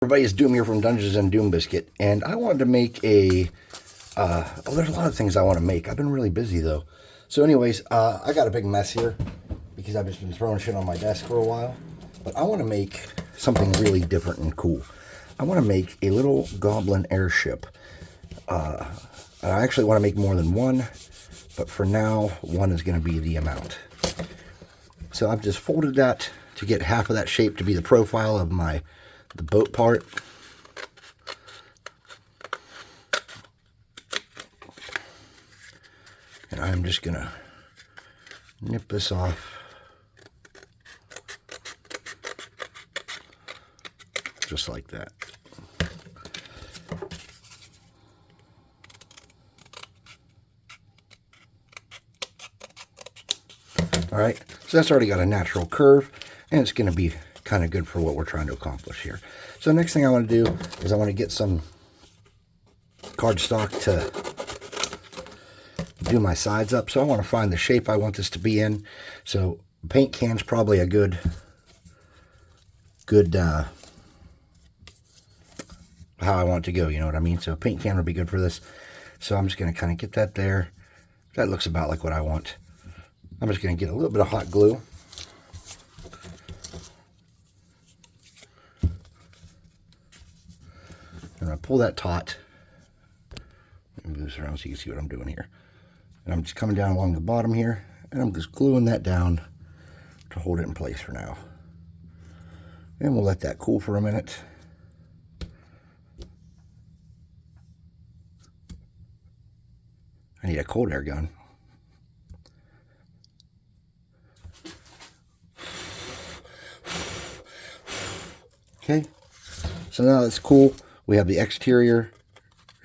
Everybody, is Doom here from Dungeons and Doom Biscuit, and I wanted to make a, there's a lot of things I want to make. I've been really busy, though. So anyways, I got a big mess here, because I've just been throwing shit on my desk for a while. But I want to make something really different and cool. I want to make a little Goblin airship. I actually want to make more than one, but for now, one is going to be the amount. So I've just folded that to get half of that shape to be the profile of the boat part. And I'm just gonna nip this off just like that. All right, so that's already got a natural curve, and it's going to be kind of good for what we're trying to accomplish here. So the next thing I want to do is I want to get some cardstock to do my sides up. So I want to find the shape I want this to be in. So paint can's probably a good how I want it to go, you know what I mean? So paint can would be good for this. So I'm just going to kind of get that there. That looks about like what I want. I'm just going to get a little bit of hot glue. I'm going to pull that taut. Let me move this around so you can see what I'm doing here. And I'm just coming down along the bottom here, and I'm just gluing that down to hold it in place for now. And we'll let that cool for a minute. I need a cold air gun. Okay, so now that's cool. We have the exterior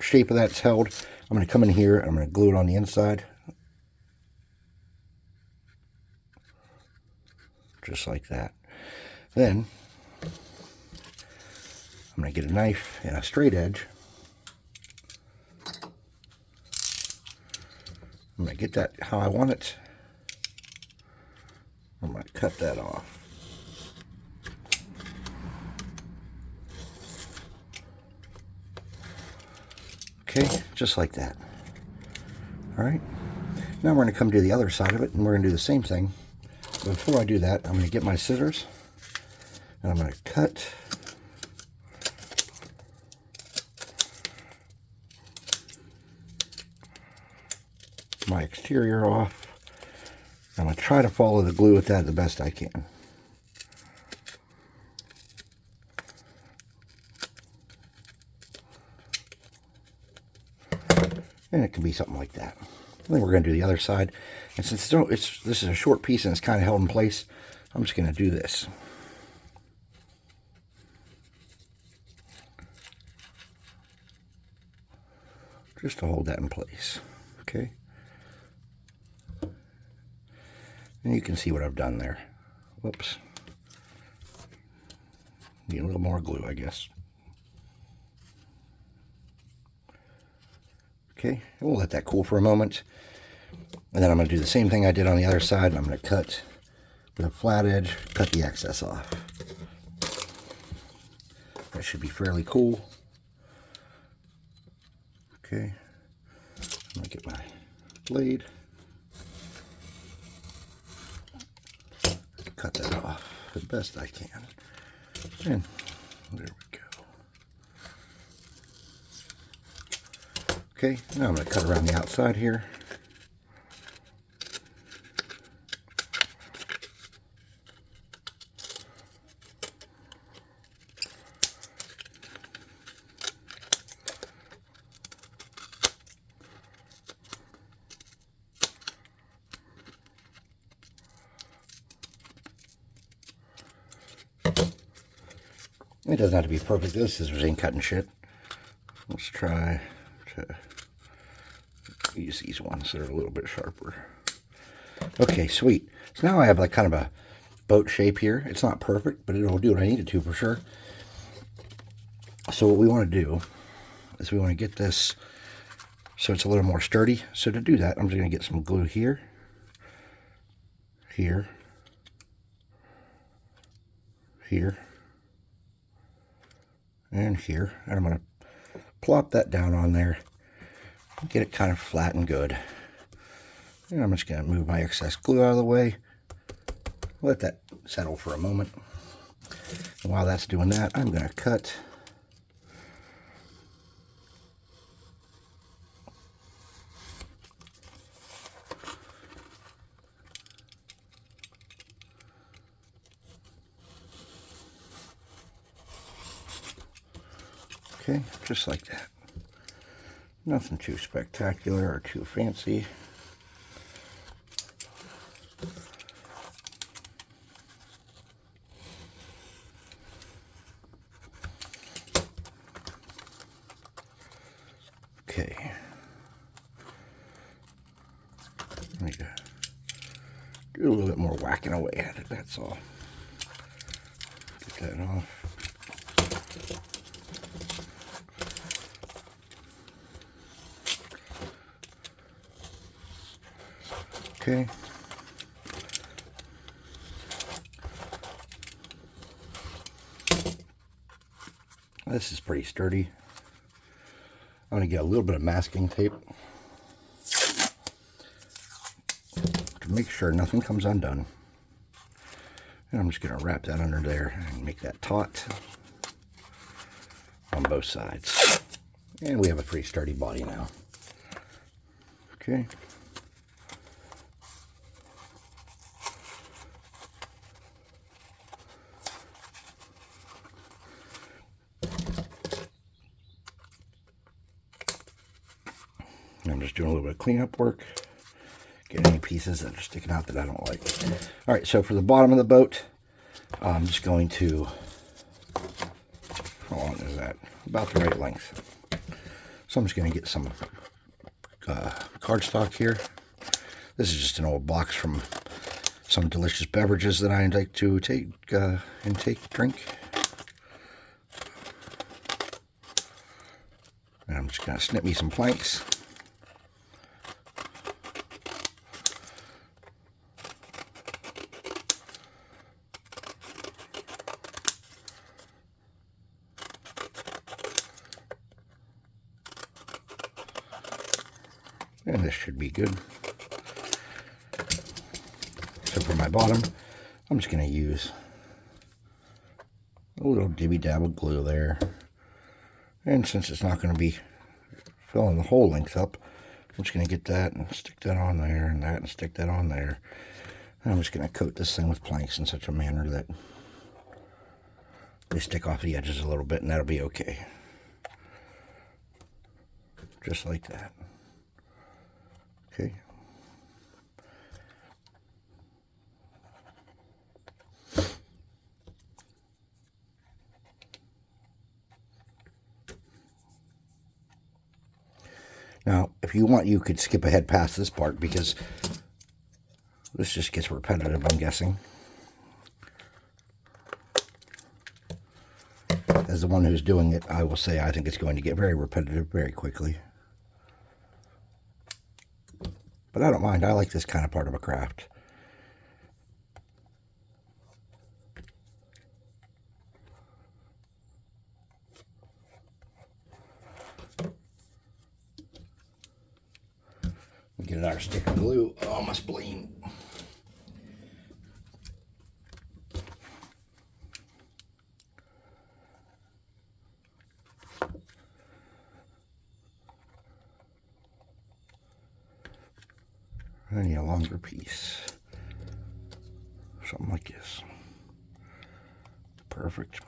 shape of that's held. I'm going to come in here and I'm going to glue it on the inside. Just like that. Then, I'm going to get a knife and a straight edge. I'm going to get that how I want it. I'm going to cut that off. Okay, just like that. All right, now we're going to come to the other side of it, and we're going to do the same thing. But before I do that, I'm going to get my scissors, and I'm going to cut my exterior off. I'm going to try to follow the glue with that the best I can. And it can be something like that. Then we're going to do the other side. And since this is a short piece and it's kind of held in place, I'm just going to do this. Just to hold that in place. Okay. And you can see what I've done there. Whoops. Need a little more glue, I guess. Okay, and we'll let that cool for a moment. And then I'm going to do the same thing I did on the other side. And I'm going to cut with a flat edge, cut the excess off. That should be fairly cool. Okay, I'm going to get my blade. Cut that off the best I can. And there we go. Okay, now I'm going to cut around the outside here. It doesn't have to be perfect. Those scissors ain't cutting shit. Let's try to use these ones that are a little bit sharper. Okay, sweet. So now I have like kind of a boat shape here. It's not perfect, but it'll do what I need it to for sure. So what we want to do is we want to get this so it's a little more sturdy. So to do that, I'm just going to get some glue here, here, here, and here. And I'm going to plop that down on there. Get it kind of flat and good. And I'm just going to move my excess glue out of the way. Let that settle for a moment. And while that's doing that, I'm going to cut okay, just like that. Nothing too spectacular or too fancy. Okay. Let me do a little bit more whacking away at it, that's all. Get that off. Okay. This is pretty sturdy. I'm going to get a little bit of masking tape to make sure nothing comes undone. And I'm just going to wrap that under there and make that taut on both sides. And we have a pretty sturdy body now. Okay. I'm just doing a little bit of cleanup work. Get any pieces that are sticking out that I don't like. All right, so for the bottom of the boat, I'm just going to, how long is that? About the right length. So I'm just going to get some cardstock here. This is just an old box from some delicious beverages that I like to drink. And I'm just going to snip me some planks. And this should be good. So for my bottom, I'm just going to use a little dibby-dabble glue there. And since it's not going to be filling the whole length up, I'm just going to get that and stick that on there and that and stick that on there. And I'm just going to coat this thing with planks in such a manner that they stick off the edges a little bit, and that'll be okay. Just like that. Okay. Now, if you want, you could skip ahead past this part because this just gets repetitive, I'm guessing. As the one who's doing it, I will say I think it's going to get very repetitive very quickly. But I don't mind. I like this kind of part of a craft. Get another stick of glue. Oh, my spleen. I need a longer piece. Something like this. Perfect.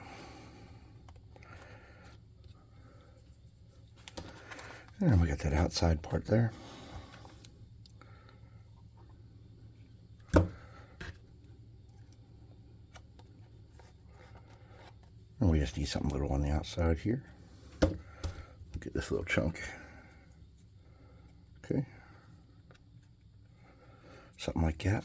And we got that outside part there. And we just need something little on the outside here. Get this little chunk. Okay. Something like that.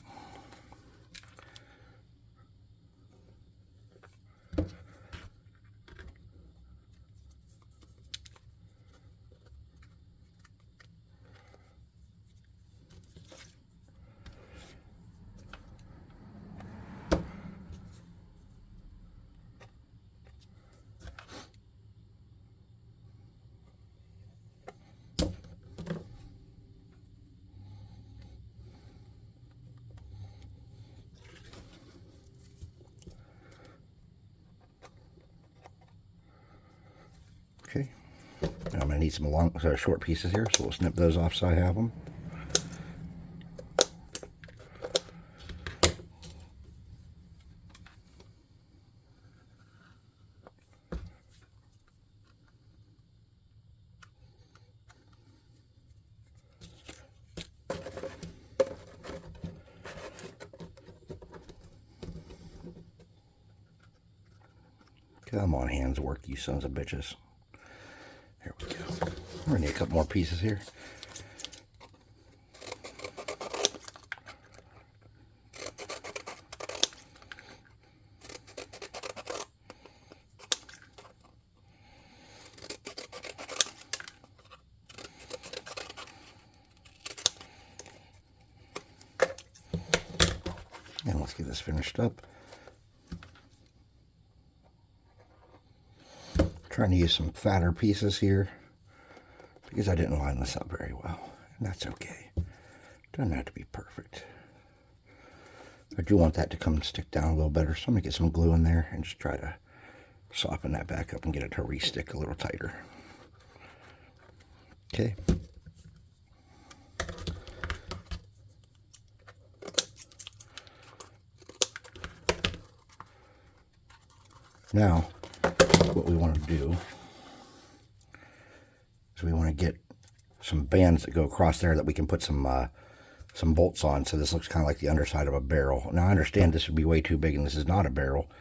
Okay. Now I'm going to need some short pieces here, so we'll snip those off so I have them. Come on, hands, work, you sons of bitches. There we go. We're going to need a couple more pieces here. And let's get this finished up. Trying to use some fatter pieces here because I didn't line this up very well, and that's okay. Doesn't have to be perfect. I do want that to come and stick down a little better, so I'm gonna get some glue in there and just try to soften that back up and get it to re-stick a little tighter. Okay. Now, what we want to do is we want to get some bands that go across there that we can put some bolts on, so this looks kind of like the underside of a barrel. Now I understand this would be way too big and this is not a barrel,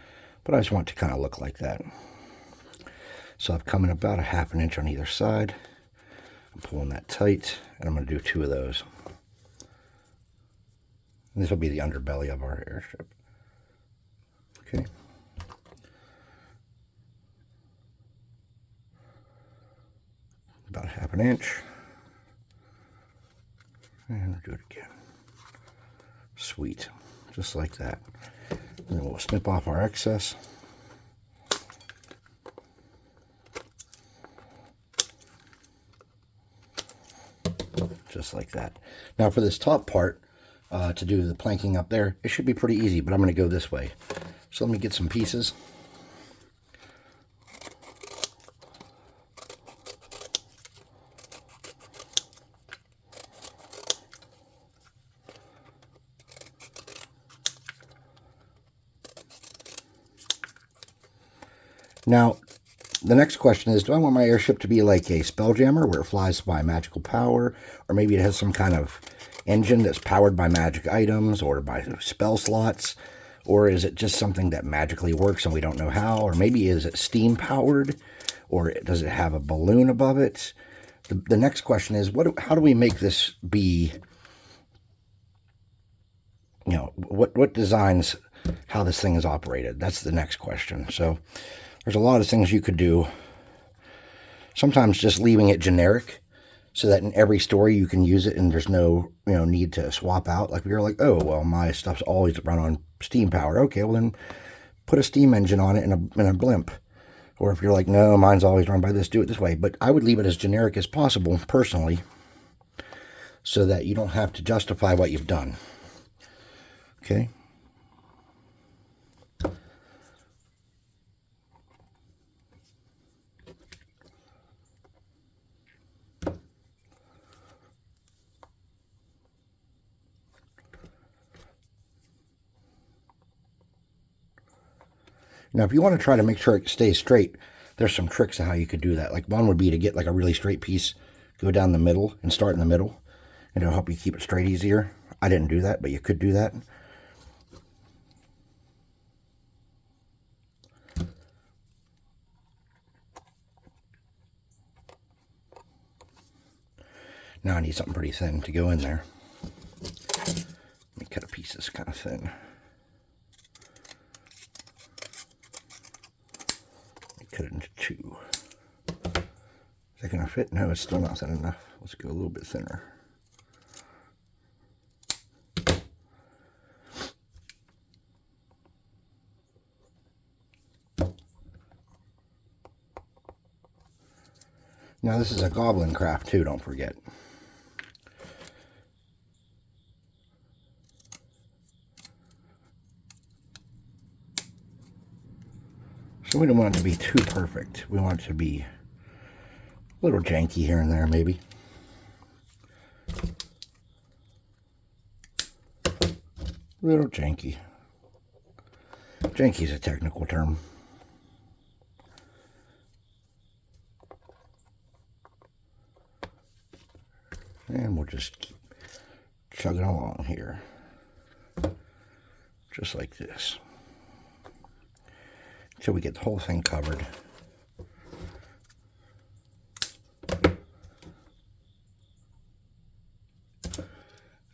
but I just want it to kind of look like that. So I've come in about a ½ inch on either side. I'm pulling that tight, and I'm going to do 2 of those. And this will be the underbelly of our airship. Okay. About ½ inch. And we'll do it again. Sweet. Just like that. And then we'll snip off our excess. Just like that. Now for this top part, to do the planking up there, it should be pretty easy, but I'm going to go this way. So let me get some pieces. Now, the next question is, do I want my airship to be like a spelljammer where it flies by magical power, or maybe it has some kind of engine that's powered by magic items or by spell slots, or is it just something that magically works and we don't know how, or maybe is it steam powered, or does it have a balloon above it? The next question is, how do we make this be, you know, what designs how this thing is operated? That's the next question. So there's a lot of things you could do. Sometimes just leaving it generic so that in every story you can use it and there's no, you know, need to swap out. Like you're like, oh, well, my stuff's always run on steam power. Okay, well then put a steam engine on it in a blimp. Or if you're like, no, mine's always run by this, do it this way. But I would leave it as generic as possible, personally, so that you don't have to justify what you've done. Okay? Now, if you want to try to make sure it stays straight, there's some tricks of how you could do that. Like one would be to get like a really straight piece, go down the middle and start in the middle, and it'll help you keep it straight easier. I didn't do that, but you could do that. Now I need something pretty thin to go in there. Let me cut a piece that's kind of thin. Cut it into 2. Is that going to fit? No, it's still not thin enough. Let's go a little bit thinner. Now this is a Goblin craft too, don't forget. So we don't want it to be too perfect. We want it to be little janky here and there, maybe. Little janky. Janky is a technical term. And we'll just keep chugging along here. Just like this. Until we get the whole thing covered.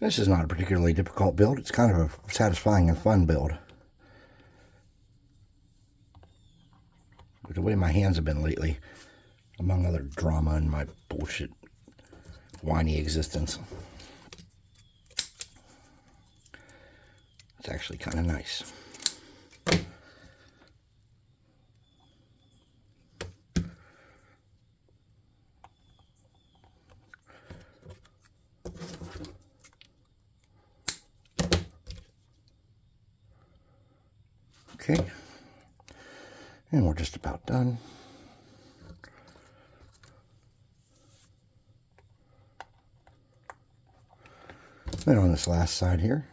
This is not a particularly difficult build. It's kind of a satisfying and fun build. With the way my hands have been lately, among other drama in my bullshit, whiny existence. It's actually kind of nice. Okay, and we're just about done. Then on this last side here,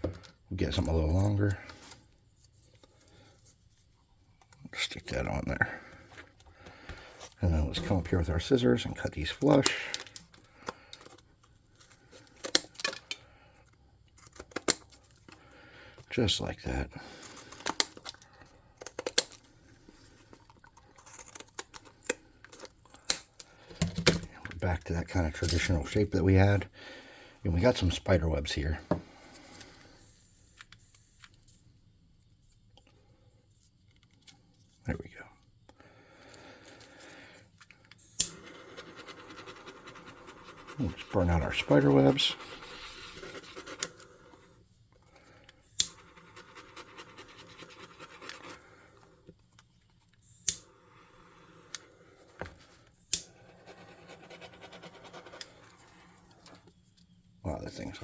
we'll get something a little longer. Stick that on there. And then let's come up here with our scissors and cut these flush. Just like that. We're back to that kind of traditional shape that we had. And we got some spider webs here. There we go. Let's burn out our spider webs. Wow, this thing's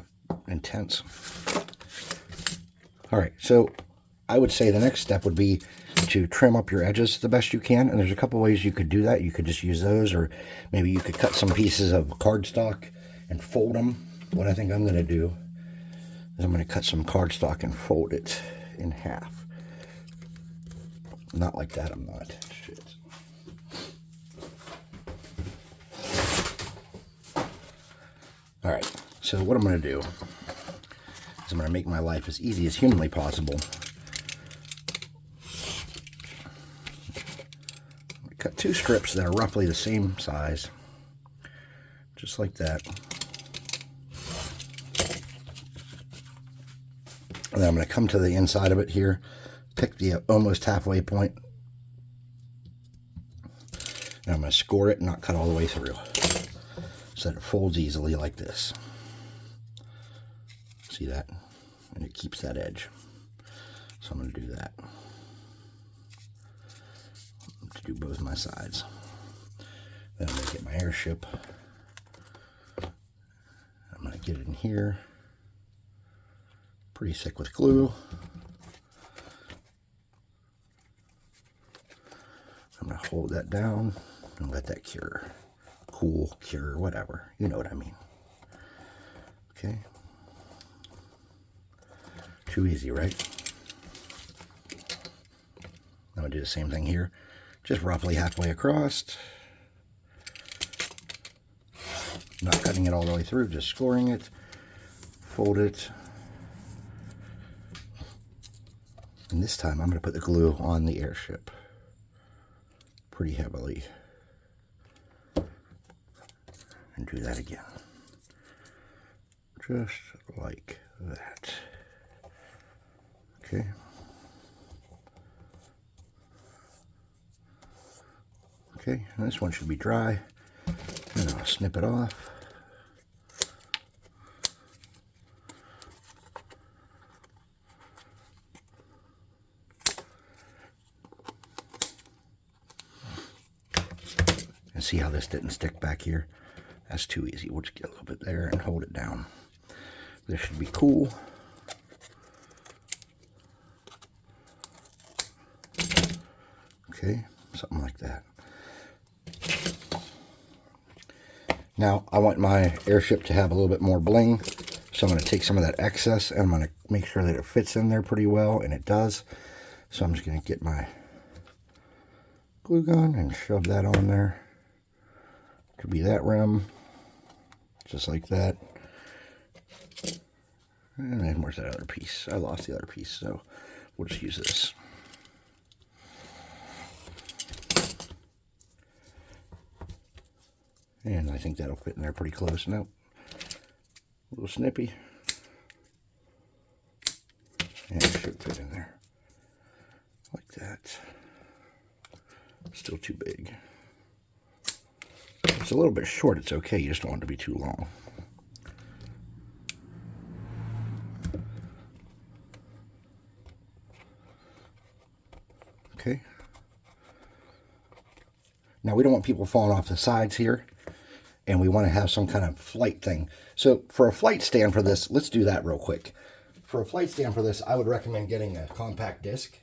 intense. All right, so I would say the next step would be to trim up your edges the best you can, and there's a couple ways you could do that. You could just use those, or maybe you could cut some pieces of cardstock and fold them. What I think I'm going to do is I'm going to cut some cardstock and fold it in half. Not like that, I'm not. Shit. All right. So what I'm going to do is I'm going to make my life as easy as humanly possible. Cut two strips that are roughly the same size, just like that. And then I'm going to come to the inside of it here, pick the almost halfway point, and I'm going to score it and not cut all the way through, so that it folds easily like this. See that? And it keeps that edge. So I'm going to do that. To do both my sides. Then I'm going to get my airship. I'm going to get it in here. Pretty thick with glue. I'm going to hold that down and let that cure. Cool, cure, whatever. You know what I mean. Okay. Too easy, right? I'm going to do the same thing here. Just roughly halfway across. Not cutting it all the way through, just scoring it. Fold it. And this time I'm going to put the glue on the airship. Pretty heavily. And do that again. Just like that. Okay. Okay, and this one should be dry. And I'll snip it off. And see how this didn't stick back here? That's too easy. We'll just get a little bit there and hold it down. This should be cool. Okay, something like that. Now, I want my airship to have a little bit more bling, so I'm going to take some of that excess and I'm going to make sure that it fits in there pretty well, and it does. So I'm just going to get my glue gun and shove that on there. Could be that rim, just like that. And then where's that other piece? I lost the other piece, so we'll just use this. And I think that'll fit in there pretty close. Nope. A little snippy. And it should fit in there. Like that. Still too big. It's a little bit short, it's okay, you just don't want it to be too long. Okay. Now we don't want people falling off the sides here, and we want to have some kind of flight thing. So for a flight stand for this, let's do that real quick. For a flight stand for this, I would recommend getting a compact disc.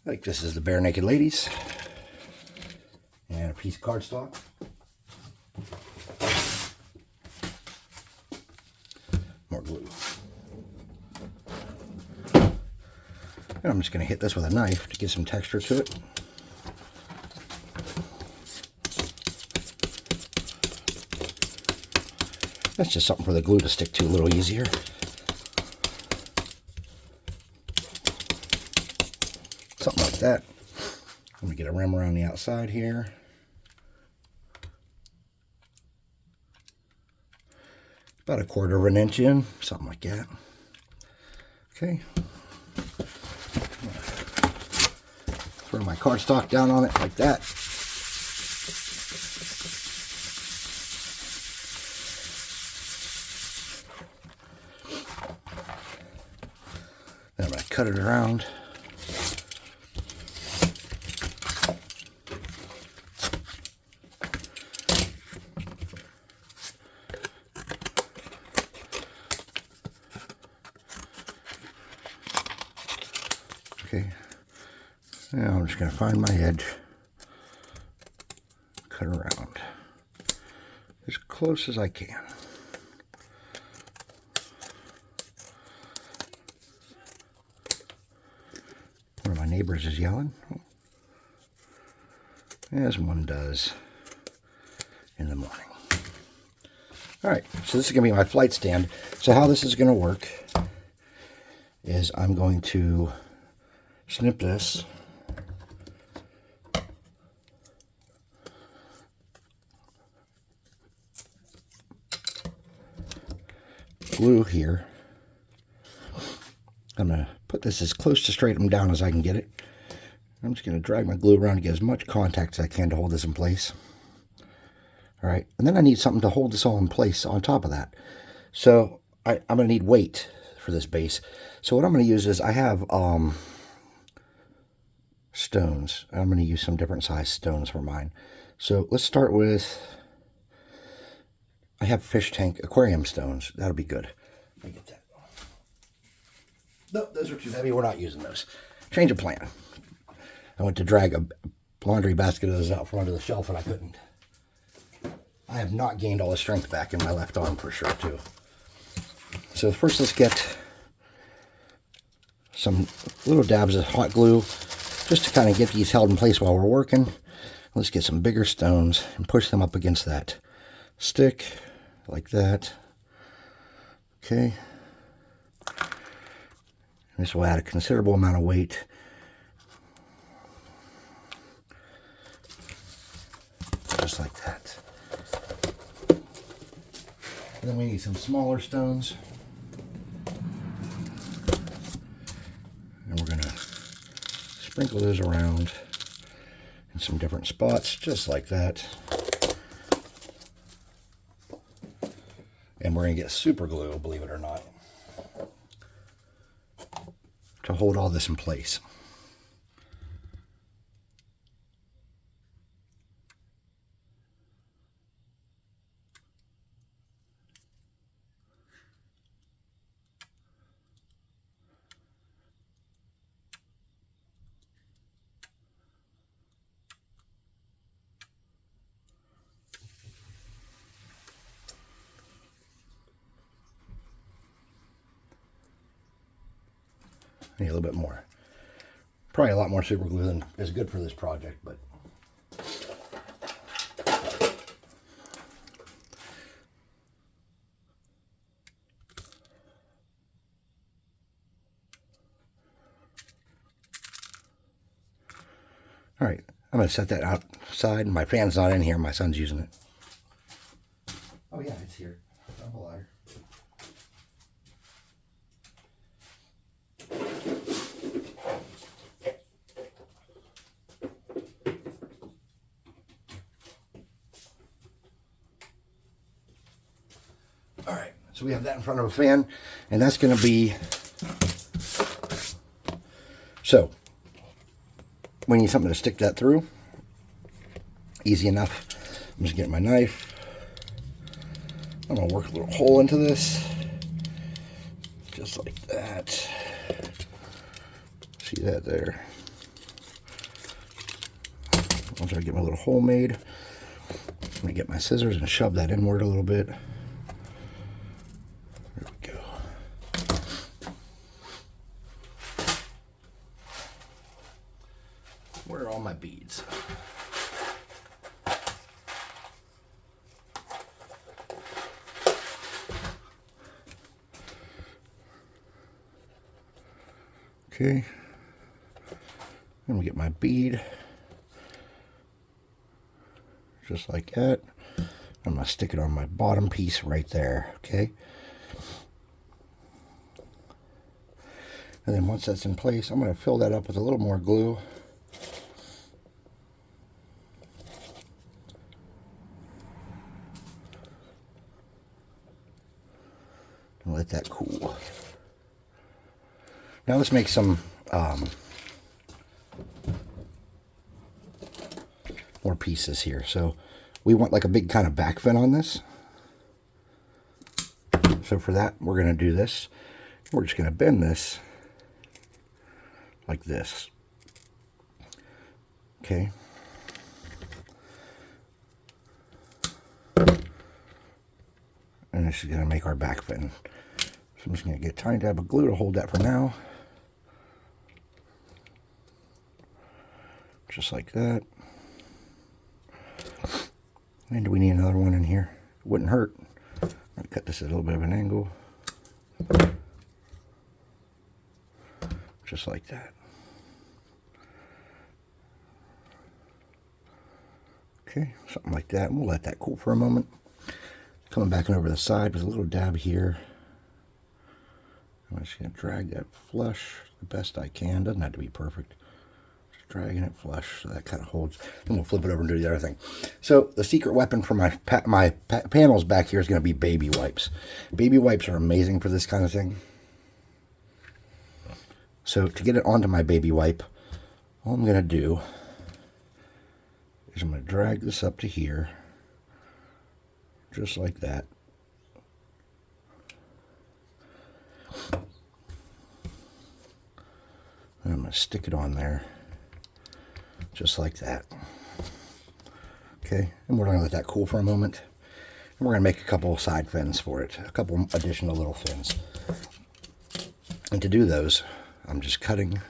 Like this is the Bare Naked Ladies. And a piece of cardstock. More glue. And I'm just going to hit this with a knife to get some texture to it. That's just something for the glue to stick to a little easier. Something like that. Let me get a rim around the outside here. About 1/4 of an inch in, something like that. Okay. Throw my cardstock down on it like that. Then I'm going to cut it around. Okay, now I'm just going to find my edge, cut around as close as I can. One of my neighbors is yelling, as one does in the morning. Alright, so this is going to be my flight stand. So how this is going to work is I'm going to snip this, glue here. I'm going to put this as close to straight down as I can get it. I'm just going to drag my glue around to get as much contact as I can to hold this in place. Alright, and then I need something to hold this all in place on top of that. So I'm going to need weight for this base. So what I'm going to use is I have stones. I'm going to use some different size stones for mine. So let's start with, I have fish tank aquarium stones. That'll be good. Let me get that. Nope, those are too heavy. We're not using those. Change of plan. I went to drag a laundry basket of those out from under the shelf and I couldn't. I have not gained all the strength back in my left arm for sure too. So first let's get some little dabs of hot glue just to kind of get these held in place while we're working. Let's get some bigger stones and push them up against that stick like that. Okay. This will add a considerable amount of weight. Just like that. And then we need some smaller stones. And we're going to sprinkle those around in some different spots, just like that. And we're going to get super glue, believe it or not, to hold all this in place. I need a little bit more. Probably a lot more super glue than is good for this project, but all right, I'm going to set that outside. My fan's not in here. My son's using it. Oh, yeah, it's here. I'm a liar. All right, so we have that in front of a fan, and that's going to be... So, we need something to stick that through. Easy enough. I'm just getting my knife. I'm going to work a little hole into this. Just like that. See that there? Once I get my little hole made, I'm going to get my scissors and shove that inward a little bit. There we go. Where are all my beads? Okay, then we get my bead, just like that. I'm going to stick it on my bottom piece right there, okay? And then once that's in place, I'm going to fill that up with a little more glue. And let that cool. Now let's make some more pieces here. So we want like a big kind of back fin on this. So for that, we're going to do this. We're just going to bend this like this. Okay. And this is going to make our back fin. So I'm just going to get a tiny dab of glue to hold that for now. Just like that. And do we need another one in here? It wouldn't hurt. I'm going to cut this at a little bit of an angle. Just like that. Okay, something like that. And we'll let that cool for a moment. Coming back over the side with a little dab here. I'm just going to drag that flush the best I can. Doesn't have to be perfect. Just dragging it flush so that kind of holds. Then we'll flip it over and do the other thing. So the secret weapon for my panels back here is going to be baby wipes. Baby wipes are amazing for this kind of thing. So to get it onto my baby wipe, all I'm going to do is I'm going to drag this up to here. Just like that. And I'm going to stick it on there. Just like that. Okay, and we're going to let that cool for a moment. And we're going to make a couple side fins for it. A couple additional little fins. And to do those, I'm just cutting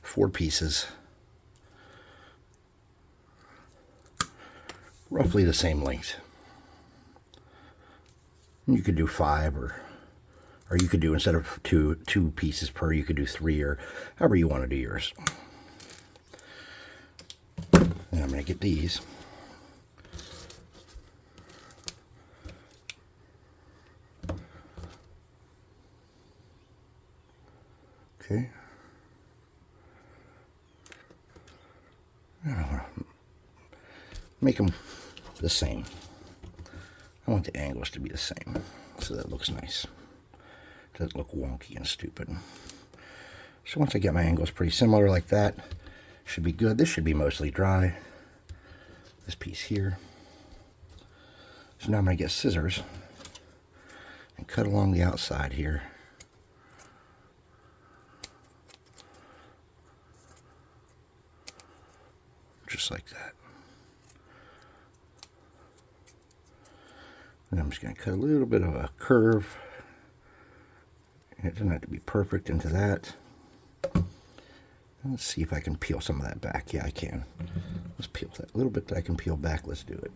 4 pieces. Roughly the same length. You could do 5 or you could do, instead of two pieces per, you could do 3, or however you want to do yours. And I'm going to get these. Okay. Make them the same. I want the angles to be the same, so that looks nice. Doesn't look wonky and stupid. So once I get my angles pretty similar like that, should be good. This should be mostly dry. This piece here. So now I'm going to get scissors and cut along the outside here. Just like that. And I'm just going to cut a little bit of a curve. It doesn't have to be perfect into that. Let's see if I can peel some of that back. Yeah, I can. Let's peel that little bit that I can peel back. Let's do it.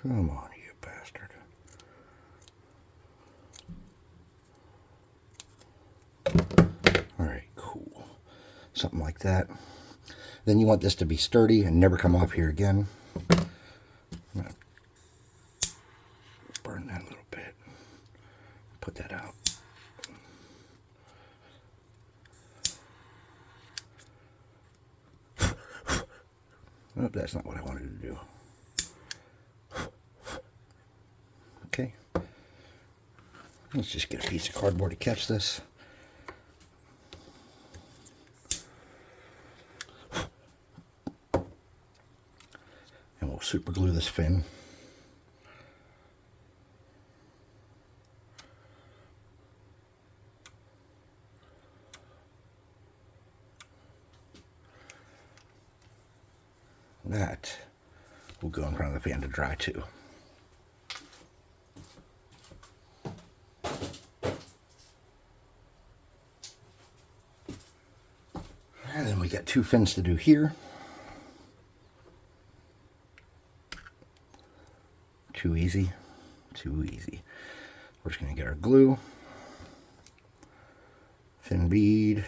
Come on, you bastard. All right, cool. Something like that. Then you want this to be sturdy and never come off here again. I'm gonna burn that a little bit. Put that out. Oh, that's not what I wanted to do. Okay. Let's just get a piece of cardboard to catch this. And we'll super glue this fin. That will go in front of the fan to dry too. And then we got two fins to do here. Too easy. Too easy. We're just going to get our glue. Fin bead.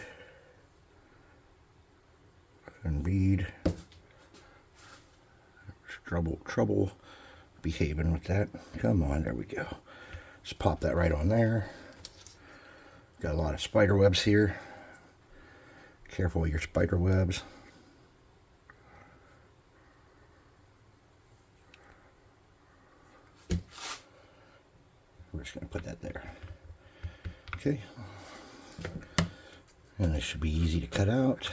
Fin bead. Trouble behaving with that. Come on, there we go. Just pop that right on there. Got a lot of spider webs here. Careful with your spider webs. We're just going to put that there. Okay. And this should be easy to cut out.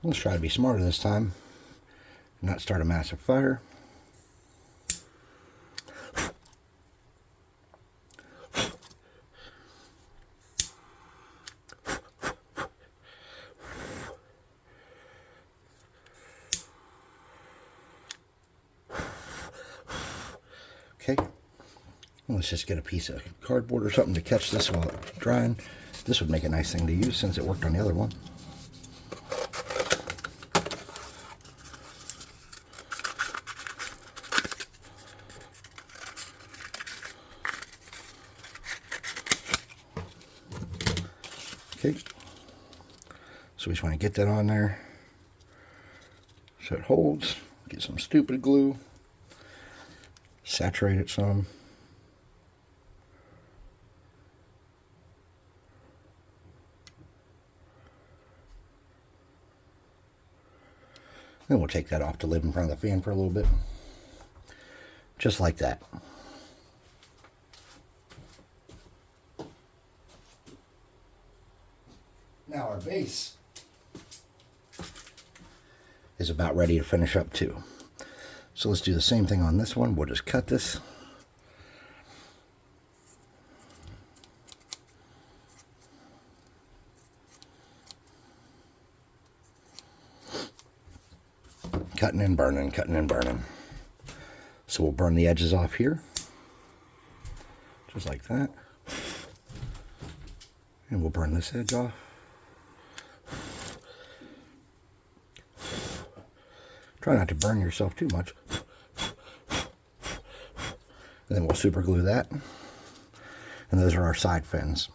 Let's try to be smarter this time, not start a massive fire. Okay, let's just get a piece of cardboard or something to catch this while it's drying. This would make a nice thing to use since it worked on the other one. Okay, so we just want to get that on there so it holds. Get some stupid glue, saturate it some. Then we'll take that off to live in front of the fan for a little bit, just like that. Now our base is about ready to finish up too. So let's do the same thing on this one. We'll just cut this. Cutting and burning, cutting and burning. So we'll burn the edges off here, just like that. And we'll burn this edge off. Try not to burn yourself too much. And then we'll super glue that. And those are our side fins.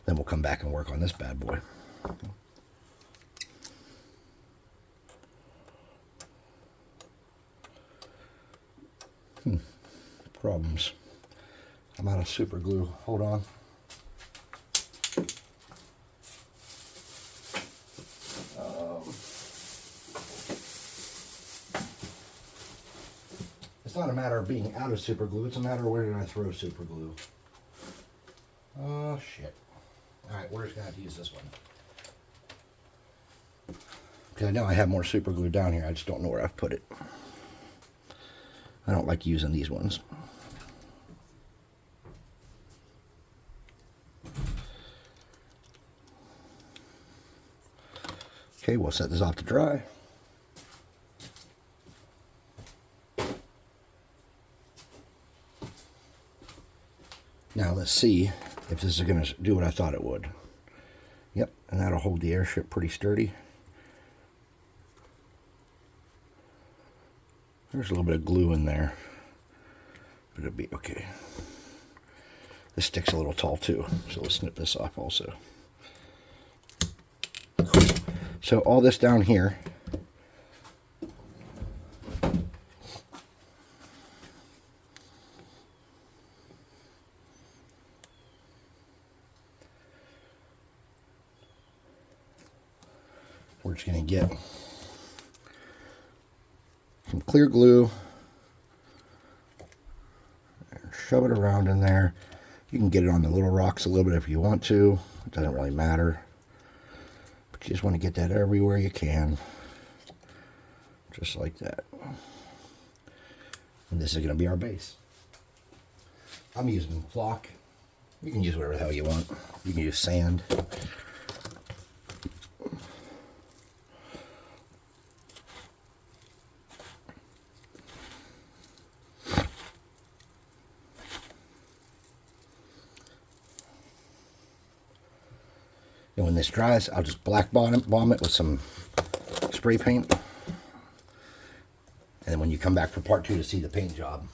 Then we'll come back and work on this bad boy. Problems. I'm out of super glue. Hold on. It's not a matter of being out of super glue, it's a matter of where did I throw super glue. Oh shit. Alright, we're just gonna have to use this one. Because I know I have more super glue down here, I just don't know where I've put it. I don't like using these ones. Okay, we'll set this off to dry. Now let's see if this is going to do what I thought it would. Yep, and that'll hold the airship pretty sturdy. There's a little bit of glue in there, but it'll be okay. This stick's a little tall too, so let's snip this off also. Cool. So all this down here, we're just going to get some clear glue and shove it around in there. You can get it on the little rocks a little bit if you want to. It doesn't really matter. But you just want to get that everywhere you can. Just like that. And this is going to be our base. I'm using flock. You can use whatever the hell you want. You can use sand. And when this dries, I'll just black bomb it with some spray paint. And then when you come back for part 2 to see the paint job,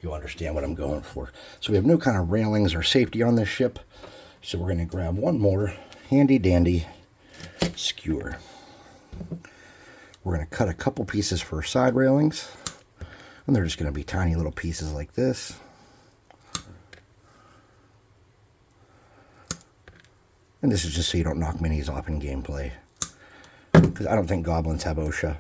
you'll understand what I'm going for. So we have no kind of railings or safety on this ship. So we're going to grab one more handy dandy skewer. We're going to cut a couple pieces for side railings. And they're just going to be tiny little pieces like this. And this is just so you don't knock minis off in gameplay. Because I don't think goblins have OSHA.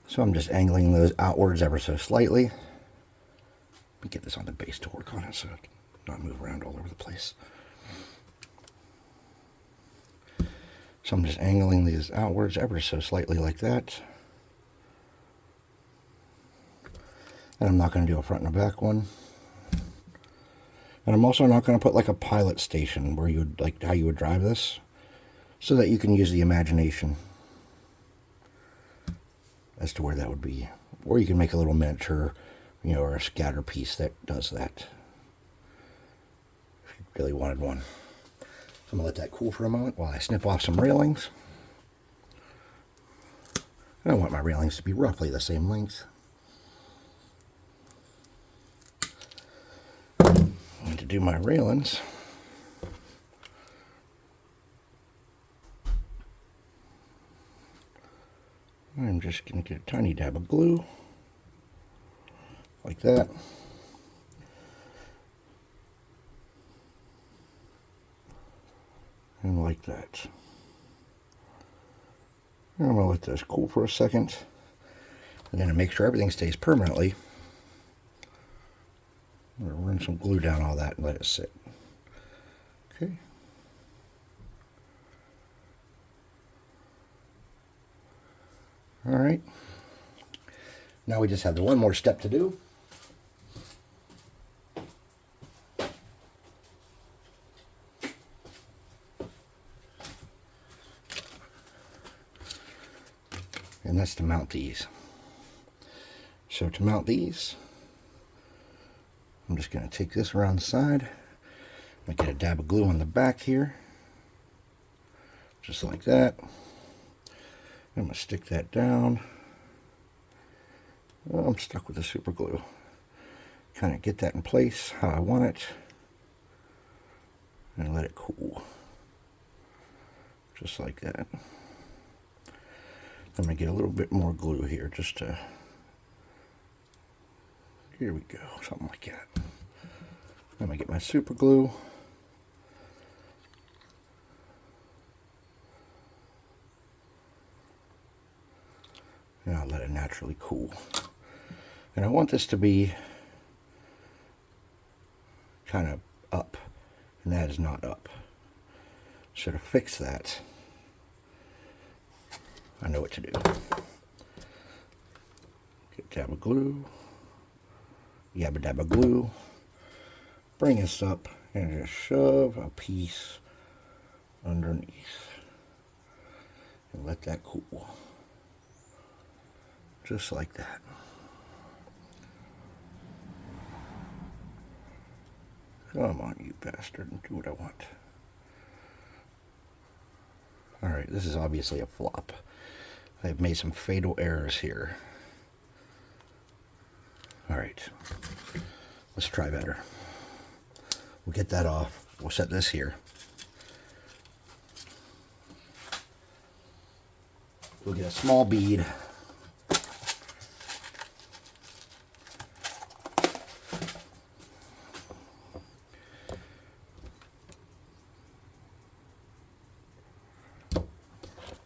So I'm just angling those outwards ever so slightly. Let me get this on the base to work on it so it not move around all over the place. So I'm just angling these outwards ever so slightly like that. And I'm not going to do a front and a back one. And I'm also not going to put like a pilot station where you would, like how you would drive this, so that you can use the imagination as to where that would be. Or you can make a little miniature, you know, or a scatter piece that does that, if you really wanted one. So I'm going to let that cool for a moment while I snip off some railings. I want my railings to be roughly the same length. And to do my railings, I'm just going to get a tiny dab of glue, like that. And like that. And I'm going to let this cool for a second. And then to make sure everything stays permanently, I'm going to run some glue down all that and let it sit. Okay. Alright. Now we just have the one more step to do. And that's to mount these. So to mount these, I'm just going to take this around the side. I'm going to get a dab of glue on the back here. Just like that. I'm going to stick that down. Oh, I'm stuck with the super glue. Kind of get that in place how I want it. And let it cool. Just like that. I'm going to get a little bit more glue here just to, here we go, something like that. I'm going to get my super glue. And I'll let it naturally cool. And I want this to be kind of up, and that is not up. So to fix that, I know what to do. Get a dab of glue, yabba dabba glue, bring this up, and just shove a piece underneath. And let that cool. Just like that. Come on, you bastard, and do what I want. Alright, this is obviously a flop. I've made some fatal errors here. Alright, let's try better. We'll get that off. We'll set this here. We'll get a small bead.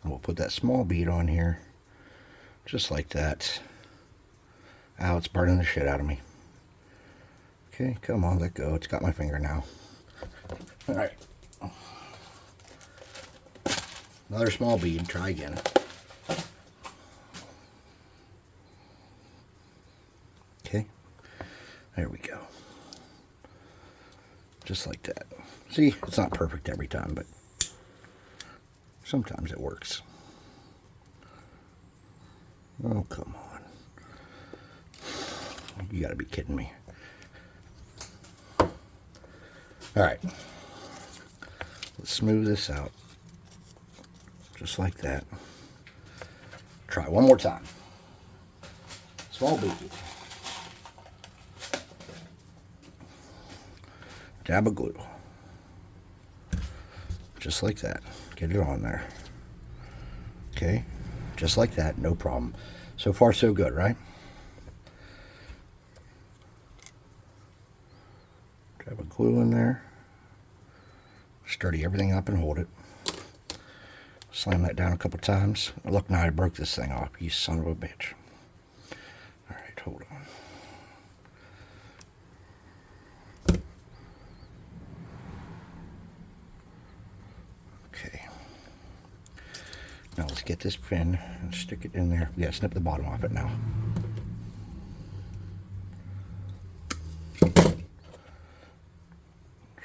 We'll put that small bead on here, just like that. Ow, it's burning the shit out of me. Okay, come on, let go. It's got my finger now. All right. Another small bead, try again. Okay, there we go. Just like that. See, it's not perfect every time, but sometimes it works. Oh, come on. You gotta be kidding me. Alright. Let's smooth this out. Just like that. Try one more time. Small bead. Dab of glue. Just like that. Get it on there. Okay. Just like that. No problem. So far, so good, right? Dab of glue in there. Sturdy everything up and hold it. Slam that down a couple times. Look, now I broke this thing off. You son of a bitch. Alright, hold on. Okay. Now let's get this pin and stick it in there. We gotta snip the bottom off it now.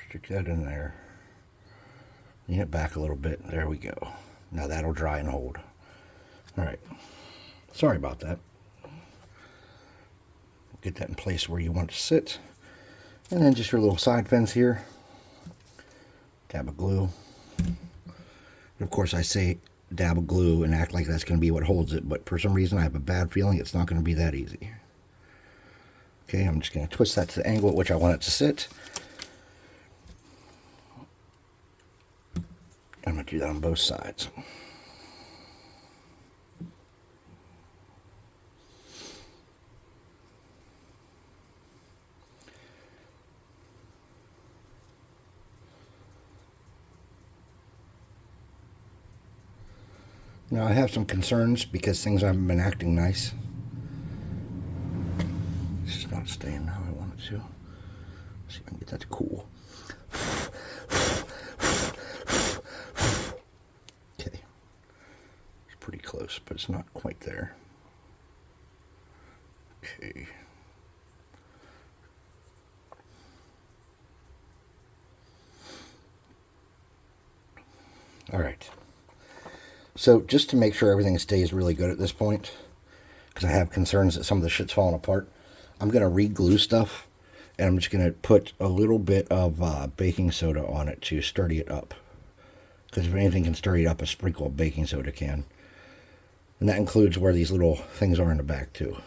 Stick that in there. Lean it back a little bit. There we go. Now that'll dry and hold. Alright. Sorry about that. Get that in place where you want it to sit. And then just your little side fins here. Dab of glue. And of course I say dab of glue and act like that's going to be what holds it, but for some reason I have a bad feeling it's not going to be that easy. Okay, I'm just going to twist that to the angle at which I want it to sit. I'm going to do that on both sides. Now I have some concerns because things haven't been acting nice. It's just not staying how I want it to. Let's see if I can get that to cool. Okay. It's pretty close, but it's not quite there. Okay. All right. So just to make sure everything stays really good at this point, because I have concerns that some of the shit's falling apart, I'm going to re-glue stuff, and I'm just going to put a little bit of baking soda on it to sturdy it up. Because if anything can sturdy it up, a sprinkle of baking soda can. And that includes where these little things are in the back too.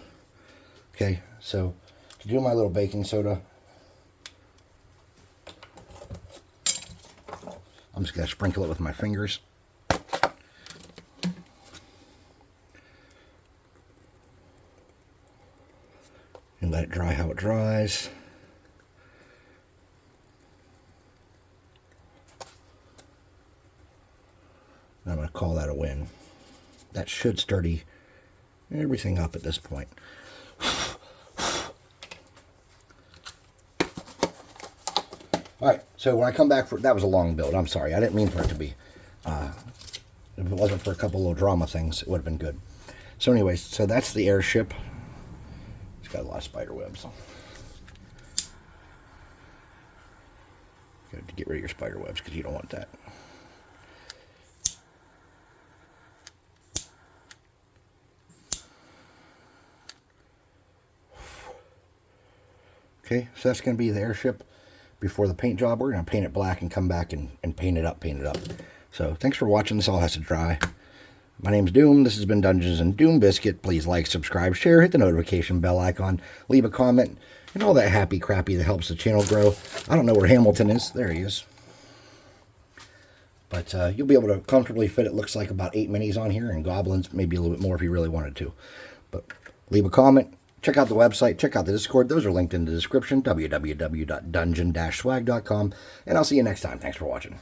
Okay, so to do my little baking soda, I'm just going to sprinkle it with my fingers. And let it dry how it dries. And I'm going to call that a win. That should sturdy everything up at this point. All right, so when I come back that was a long build. I'm sorry. I didn't mean for it to be. If it wasn't for a couple little drama things, it would have been good. So anyways, so that's the airship. It's got a lot of spider webs. Got to get rid of your spider webs because you don't want that. Okay, so that's going to be the airship before the paint job. We're going to paint it black and come back and paint it up, So thanks for watching. This all has to dry. My name's Doom. This has been Dungeons and Doom Biscuit. Please like, subscribe, share, hit the notification bell icon, leave a comment, and all that happy crappy that helps the channel grow. I don't know where Hamilton is. There he is. But you'll be able to comfortably fit, it looks like, about 8 minis on here, and goblins, maybe a little bit more if you really wanted to. But leave a comment. Check out the website. Check out the Discord. Those are linked in the description, www.dungeon-swag.com. And I'll see you next time. Thanks for watching.